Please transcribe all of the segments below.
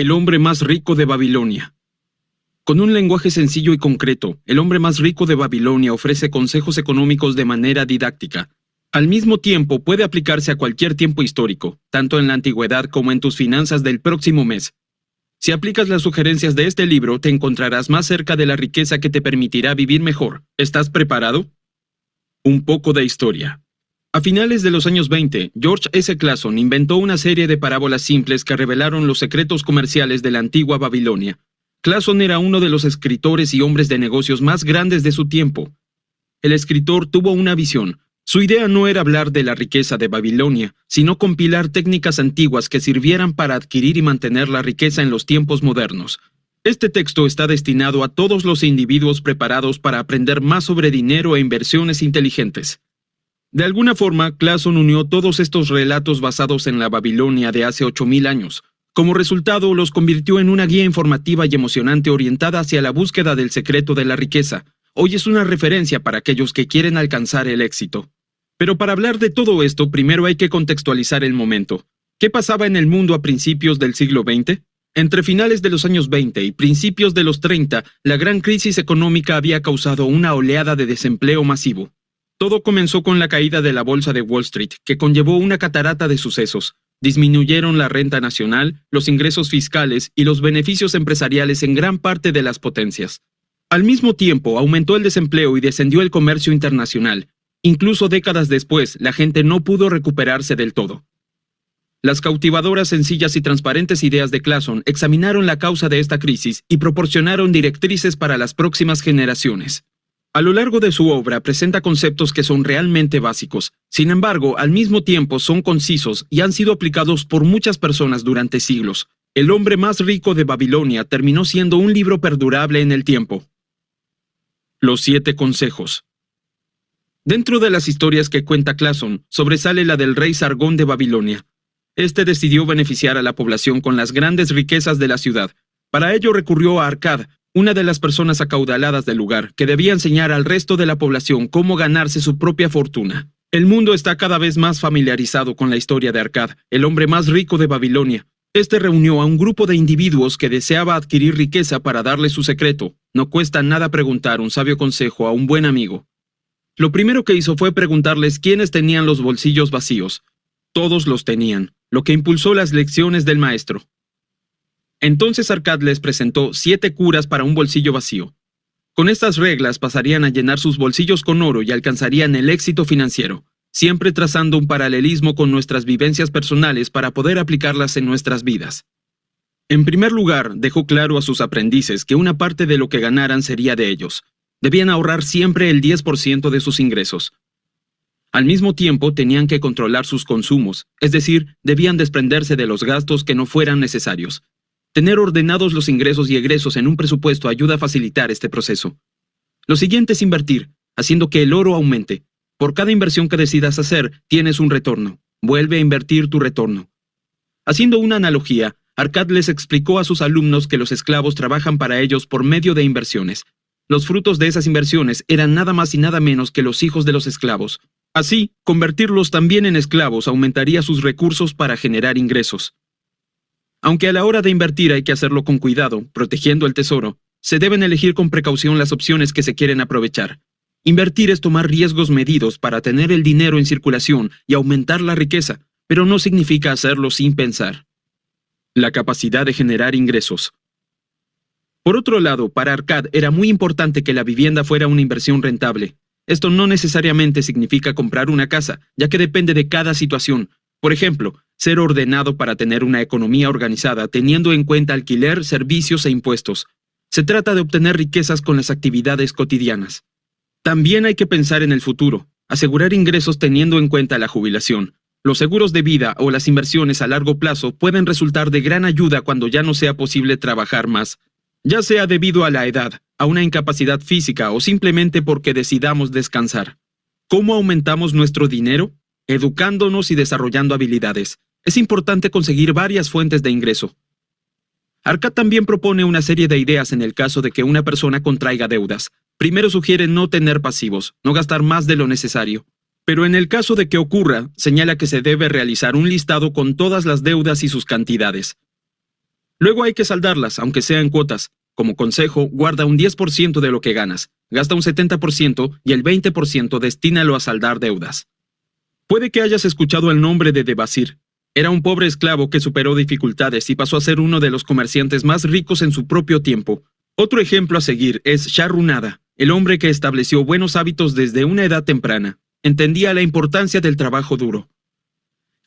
El hombre más rico de Babilonia. Con un lenguaje sencillo y concreto, el hombre más rico de Babilonia ofrece consejos económicos de manera didáctica. Al mismo tiempo, puede aplicarse a cualquier tiempo histórico, tanto en la antigüedad como en tus finanzas del próximo mes. Si aplicas las sugerencias de este libro, te encontrarás más cerca de la riqueza que te permitirá vivir mejor. ¿Estás preparado? Un poco de historia. A finales de los años 20, George S. Clason inventó una serie de parábolas simples que revelaron los secretos comerciales de la antigua Babilonia. Clason era uno de los escritores y hombres de negocios más grandes de su tiempo. El escritor tuvo una visión. Su idea no era hablar de la riqueza de Babilonia, sino compilar técnicas antiguas que sirvieran para adquirir y mantener la riqueza en los tiempos modernos. Este texto está destinado a todos los individuos preparados para aprender más sobre dinero e inversiones inteligentes. De alguna forma, Clason unió todos estos relatos basados en la Babilonia de hace 8000 años. Como resultado, los convirtió en una guía informativa y emocionante orientada hacia la búsqueda del secreto de la riqueza. Hoy es una referencia para aquellos que quieren alcanzar el éxito. Pero para hablar de todo esto, primero hay que contextualizar el momento. ¿Qué pasaba en el mundo a principios del siglo XX? Entre finales de los años 20 y principios de los 30, la gran crisis económica había causado una oleada de desempleo masivo. Todo comenzó con la caída de la bolsa de Wall Street, que conllevó una catarata de sucesos. Disminuyeron la renta nacional, los ingresos fiscales y los beneficios empresariales en gran parte de las potencias. Al mismo tiempo, aumentó el desempleo y descendió el comercio internacional. Incluso décadas después, la gente no pudo recuperarse del todo. Las cautivadoras, sencillas y transparentes ideas de Clason examinaron la causa de esta crisis y proporcionaron directrices para las próximas generaciones. A lo largo de su obra presenta conceptos que son realmente básicos. Sin embargo, al mismo tiempo son concisos y han sido aplicados por muchas personas durante siglos. El hombre más rico de Babilonia terminó siendo un libro perdurable en el tiempo. Los 7 consejos. Dentro de las historias que cuenta Clason, sobresale la del rey Sargón de Babilonia. Este decidió beneficiar a la población con las grandes riquezas de la ciudad. Para ello recurrió a Arkad, una de las personas acaudaladas del lugar, que debía enseñar al resto de la población cómo ganarse su propia fortuna. El mundo está cada vez más familiarizado con la historia de Arkad, el hombre más rico de Babilonia. Este reunió a un grupo de individuos que deseaba adquirir riqueza para darle su secreto. No cuesta nada preguntar un sabio consejo a un buen amigo. Lo primero que hizo fue preguntarles quiénes tenían los bolsillos vacíos. Todos los tenían, lo que impulsó las lecciones del maestro. Entonces Arkad les presentó 7 curas para un bolsillo vacío. Con estas reglas pasarían a llenar sus bolsillos con oro y alcanzarían el éxito financiero, siempre trazando un paralelismo con nuestras vivencias personales para poder aplicarlas en nuestras vidas. En primer lugar, dejó claro a sus aprendices que una parte de lo que ganaran sería de ellos. Debían ahorrar siempre el 10% de sus ingresos. Al mismo tiempo, tenían que controlar sus consumos, es decir, debían desprenderse de los gastos que no fueran necesarios. Tener ordenados los ingresos y egresos en un presupuesto ayuda a facilitar este proceso. Lo siguiente es invertir, haciendo que el oro aumente. Por cada inversión que decidas hacer, tienes un retorno. Vuelve a invertir tu retorno. Haciendo una analogía, Arkad les explicó a sus alumnos que los esclavos trabajan para ellos por medio de inversiones. Los frutos de esas inversiones eran nada más y nada menos que los hijos de los esclavos. Así, convertirlos también en esclavos aumentaría sus recursos para generar ingresos. Aunque a la hora de invertir hay que hacerlo con cuidado, protegiendo el tesoro, se deben elegir con precaución las opciones que se quieren aprovechar. Invertir es tomar riesgos medidos para tener el dinero en circulación y aumentar la riqueza, pero no significa hacerlo sin pensar. La capacidad de generar ingresos. Por otro lado, para Arkad era muy importante que la vivienda fuera una inversión rentable. Esto no necesariamente significa comprar una casa, ya que depende de cada situación. Por ejemplo, ser ordenado para tener una economía organizada teniendo en cuenta alquiler, servicios e impuestos. Se trata de obtener riquezas con las actividades cotidianas. También hay que pensar en el futuro, asegurar ingresos teniendo en cuenta la jubilación. Los seguros de vida o las inversiones a largo plazo pueden resultar de gran ayuda cuando ya no sea posible trabajar más, ya sea debido a la edad, a una incapacidad física o simplemente porque decidamos descansar. ¿Cómo aumentamos nuestro dinero? Educándonos y desarrollando habilidades. Es importante conseguir varias fuentes de ingreso. Arkad también propone una serie de ideas en el caso de que una persona contraiga deudas. Primero sugiere no tener pasivos, no gastar más de lo necesario. Pero en el caso de que ocurra, señala que se debe realizar un listado con todas las deudas y sus cantidades. Luego hay que saldarlas, aunque sea en cuotas. Como consejo, guarda un 10% de lo que ganas, gasta un 70% y el 20% destínalo a saldar deudas. Puede que hayas escuchado el nombre de Debasir. Era un pobre esclavo que superó dificultades y pasó a ser uno de los comerciantes más ricos en su propio tiempo. Otro ejemplo a seguir es Sharrunada, el hombre que estableció buenos hábitos desde una edad temprana. Entendía la importancia del trabajo duro.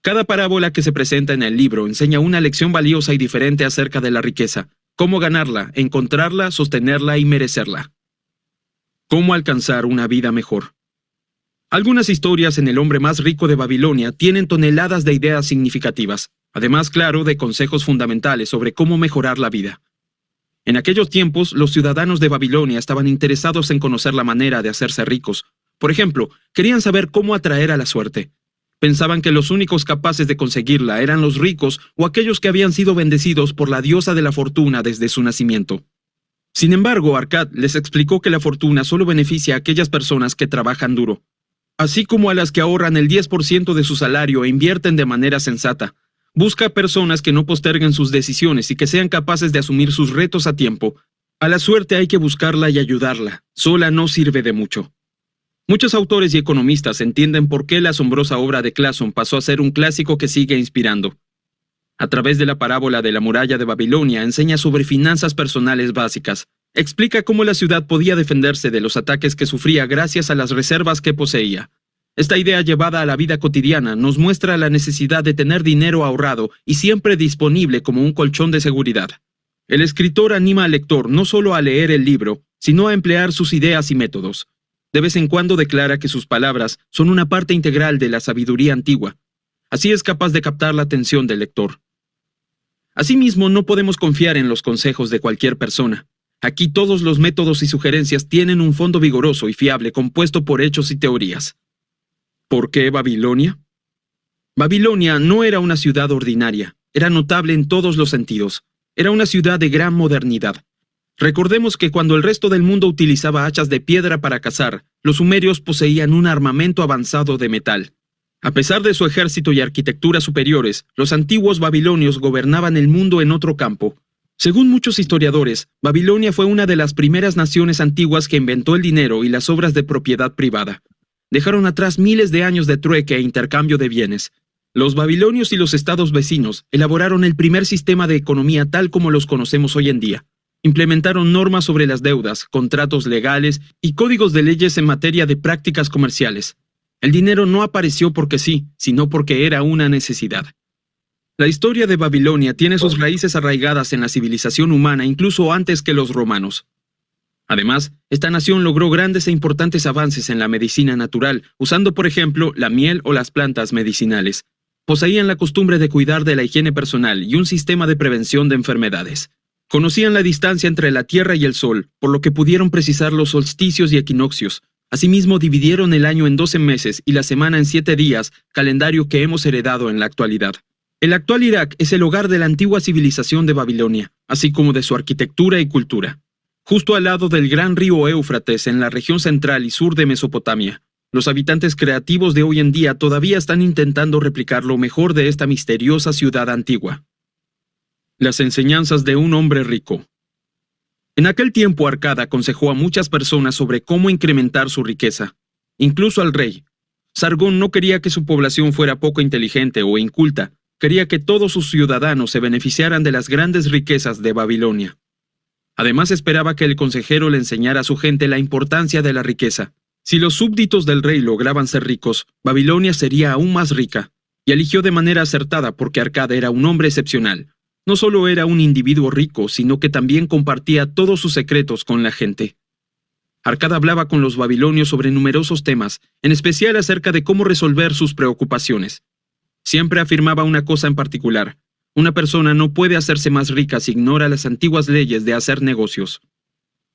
Cada parábola que se presenta en el libro enseña una lección valiosa y diferente acerca de la riqueza, cómo ganarla, encontrarla, sostenerla y merecerla. Cómo alcanzar una vida mejor. Algunas historias en El hombre más rico de Babilonia tienen toneladas de ideas significativas, además, claro, de consejos fundamentales sobre cómo mejorar la vida. En aquellos tiempos, los ciudadanos de Babilonia estaban interesados en conocer la manera de hacerse ricos. Por ejemplo, querían saber cómo atraer a la suerte. Pensaban que los únicos capaces de conseguirla eran los ricos o aquellos que habían sido bendecidos por la diosa de la fortuna desde su nacimiento. Sin embargo, Arkad les explicó que la fortuna solo beneficia a aquellas personas que trabajan duro, así como a las que ahorran el 10% de su salario e invierten de manera sensata. Busca personas que no posterguen sus decisiones y que sean capaces de asumir sus retos a tiempo. A la suerte hay que buscarla y ayudarla. Sola no sirve de mucho. Muchos autores y economistas entienden por qué la asombrosa obra de Clason pasó a ser un clásico que sigue inspirando. A través de la parábola de la muralla de Babilonia enseña sobre finanzas personales básicas. Explica cómo la ciudad podía defenderse de los ataques que sufría gracias a las reservas que poseía. Esta idea llevada a la vida cotidiana nos muestra la necesidad de tener dinero ahorrado y siempre disponible como un colchón de seguridad. El escritor anima al lector no solo a leer el libro, sino a emplear sus ideas y métodos. De vez en cuando declara que sus palabras son una parte integral de la sabiduría antigua. Así es capaz de captar la atención del lector. Asimismo, no podemos confiar en los consejos de cualquier persona. Aquí todos los métodos y sugerencias tienen un fondo vigoroso y fiable compuesto por hechos y teorías. ¿Por qué Babilonia? Babilonia no era una ciudad ordinaria, era notable en todos los sentidos. Era una ciudad de gran modernidad. Recordemos que cuando el resto del mundo utilizaba hachas de piedra para cazar, los sumerios poseían un armamento avanzado de metal. A pesar de su ejército y arquitectura superiores, los antiguos babilonios gobernaban el mundo en otro campo. Según muchos historiadores, Babilonia fue una de las primeras naciones antiguas que inventó el dinero y las obras de propiedad privada. Dejaron atrás miles de años de trueque e intercambio de bienes. Los babilonios y los estados vecinos elaboraron el primer sistema de economía tal como los conocemos hoy en día. Implementaron normas sobre las deudas, contratos legales y códigos de leyes en materia de prácticas comerciales. El dinero no apareció porque sí, sino porque era una necesidad. La historia de Babilonia tiene sus raíces arraigadas en la civilización humana incluso antes que los romanos. Además, esta nación logró grandes e importantes avances en la medicina natural, usando por ejemplo la miel o las plantas medicinales. Poseían la costumbre de cuidar de la higiene personal y un sistema de prevención de enfermedades. Conocían la distancia entre la Tierra y el Sol, por lo que pudieron precisar los solsticios y equinoccios. Asimismo, dividieron el año en 12 meses y la semana en 7 días, calendario que hemos heredado en la actualidad. El actual Irak es el hogar de la antigua civilización de Babilonia, así como de su arquitectura y cultura. Justo al lado del gran río Éufrates, en la región central y sur de Mesopotamia, los habitantes creativos de hoy en día todavía están intentando replicar lo mejor de esta misteriosa ciudad antigua. Las enseñanzas de un hombre rico. En aquel tiempo Arkad aconsejó a muchas personas sobre cómo incrementar su riqueza, incluso al rey. Sargón no quería que su población fuera poco inteligente o inculta, quería que todos sus ciudadanos se beneficiaran de las grandes riquezas de Babilonia. Además esperaba que el consejero le enseñara a su gente la importancia de la riqueza. Si los súbditos del rey lograban ser ricos, Babilonia sería aún más rica, y eligió de manera acertada porque Arkad era un hombre excepcional. No solo era un individuo rico, sino que también compartía todos sus secretos con la gente. Arkad hablaba con los babilonios sobre numerosos temas, en especial acerca de cómo resolver sus preocupaciones. Siempre afirmaba una cosa en particular: una persona no puede hacerse más rica si ignora las antiguas leyes de hacer negocios.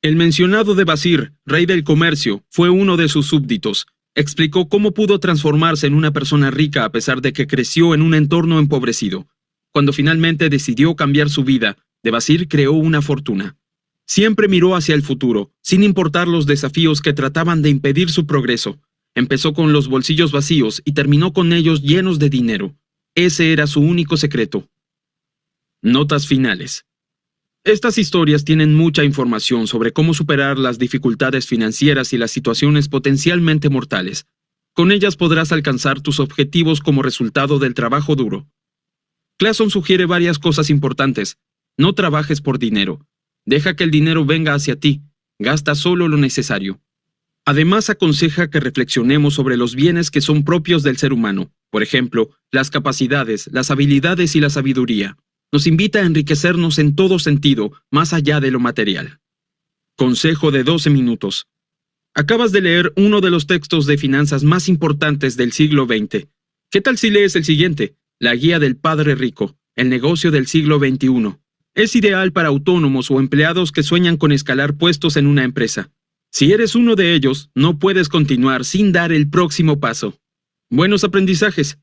El mencionado Debasir, rey del comercio, fue uno de sus súbditos. Explicó cómo pudo transformarse en una persona rica a pesar de que creció en un entorno empobrecido. Cuando finalmente decidió cambiar su vida, Debasir creó una fortuna. Siempre miró hacia el futuro, sin importar los desafíos que trataban de impedir su progreso. Empezó con los bolsillos vacíos y terminó con ellos llenos de dinero. Ese era su único secreto. Notas finales. Estas historias tienen mucha información sobre cómo superar las dificultades financieras y las situaciones potencialmente mortales. Con ellas podrás alcanzar tus objetivos como resultado del trabajo duro. Clason sugiere varias cosas importantes. No trabajes por dinero. Deja que el dinero venga hacia ti. Gasta solo lo necesario. Además, aconseja que reflexionemos sobre los bienes que son propios del ser humano. Por ejemplo, las capacidades, las habilidades y la sabiduría. Nos invita a enriquecernos en todo sentido, más allá de lo material. Consejo de 12 minutos. Acabas de leer uno de los textos de finanzas más importantes del siglo XX. ¿Qué tal si lees el siguiente? La guía del padre rico, el negocio del siglo XXI. Es ideal para autónomos o empleados que sueñan con escalar puestos en una empresa. Si eres uno de ellos, no puedes continuar sin dar el próximo paso. Buenos aprendizajes.